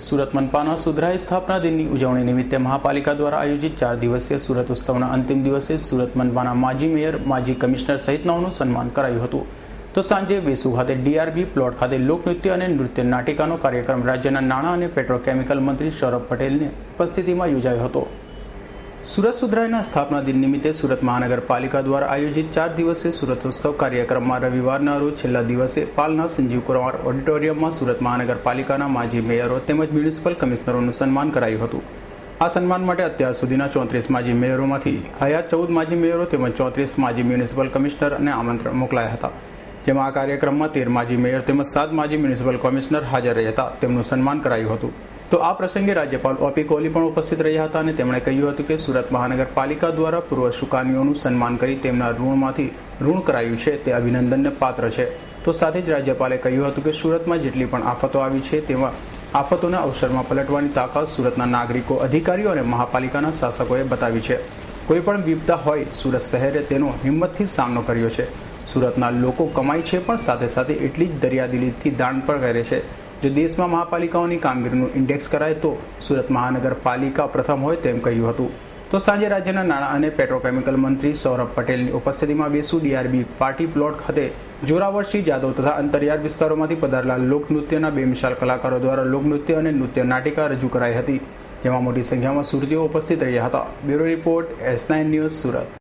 સુરત મનપાના સુધરાઈ સ્થાપના દિનની ઉજવણી નિમિત્તે મહાપાલિકા દ્વારા આયોજિત 4 દિવસીય સુરત ઉત્સવના અંતિમ દિવસે સુરત મનપાના માજી મેયર, માજી કમિશનર સહિતનાઓનું સન્માન કરાયું હતું. તો સાંજે વેસુ ખાતે ડીઆરબી પ્લોટ ખાતે લોકનૃત્ય અને નૃત્ય નાટિકાનો કાર્યક્રમ રાજ્યના નાણાં અને પેટ્રોકેમિકલ મંત્રી સૌરભ પટેલની ઉપસ્થિતિમાં યોજાયો હતો. સુરત સુધરાઈના સ્થાપના દિન નિમિત્તે સુરત મહાનગરપાલિકા દ્વારા આયોજિત 4 દિવસીય સુરત ઉત્સવ કાર્યક્રમમાં રવિવારના રોજ છેલ્લા દિવસે પાલના સંજીવ કુમાર ઓડિટોરિયમમાં સુરત મહાનગરપાલિકાના માજી મેયરો તેમજ મ્યુનિસિપલ કમિશનરોનું સન્માન કરાયું હતું. આ સન્માન માટે અત્યાર સુધીના 34 માજી મેયરોમાંથી હયાત 14 માજી મેયરો તેમજ 34 માજી મ્યુનિસિપલ કમિશનરને આમંત્રણ મોકલાયા હતા. જેમાં આ કાર્યક્રમમાં 13 માજી મેયર તેમજ 7 માજી મ્યુનિસિપલ કમિશનર હાજર રહ્યા હતા. તેમનું સન્માન કરાયું હતું. તો આ પ્રસંગે રાજ્યપાલ ઓપી કોહલી પણ ઉપસ્થિત રહ્યા હતા અને તેમણે કહ્યું હતું કે સુરત મહાનગરપાલિકા દ્વારા પૂર્વ સુકાનીઓનું સન્માન કરી તેમના ઋણમાંથી ઋણ કરાયું છે તે અભિનંદનને પાત્ર છે. તો સાથે જ રાજ્યપાલે કહ્યું હતું કે સુરતમાં જેટલી પણ આફતો આવી છે તેમાં આફતોના અવસરમાં પલટવાની તાકાત સુરતના નાગરિકો, અધિકારીઓ અને મહાપાલિકાના શાસકોએ બતાવી છે. કોઈ પણ વિપદા હોય સુરત શહેરે તેનો હિંમતથી સામનો કર્યો છે. સુરતના લોકો કમાય છે પણ સાથે સાથે એટલી જ દરિયાદિલીથી દાન પણ કરે છે. જો દેશમાં મહાપાલિકાઓની કામગીરીનું ઇન્ડેક્સ કરાય તો સુરત મહાનગરપાલિકા પ્રથમ હોય તેમ કહ્યું હતું. તો સાંજે રાજ્યના નાણાં અને પેટ્રોકેમિકલ મંત્રી સૌરભ પટેલની ઉપસ્થિતિમાં વેસુ ડીઆરબી પાર્ટી પ્લોટ ખાતે જોરાવરસિંહ જાદવ તથા અંતરિયાળ વિસ્તારોમાંથી પધારેલા લોકનૃત્યના બેમિસાલ કલાકારો દ્વારા લોકનૃત્ય અને નૃત્ય નાટિકા રજૂ કરાઈ હતી. જેમાં મોટી સંખ્યામાં સુરતીઓ ઉપસ્થિત રહ્યા હતા. Bureau report S9 news Surat.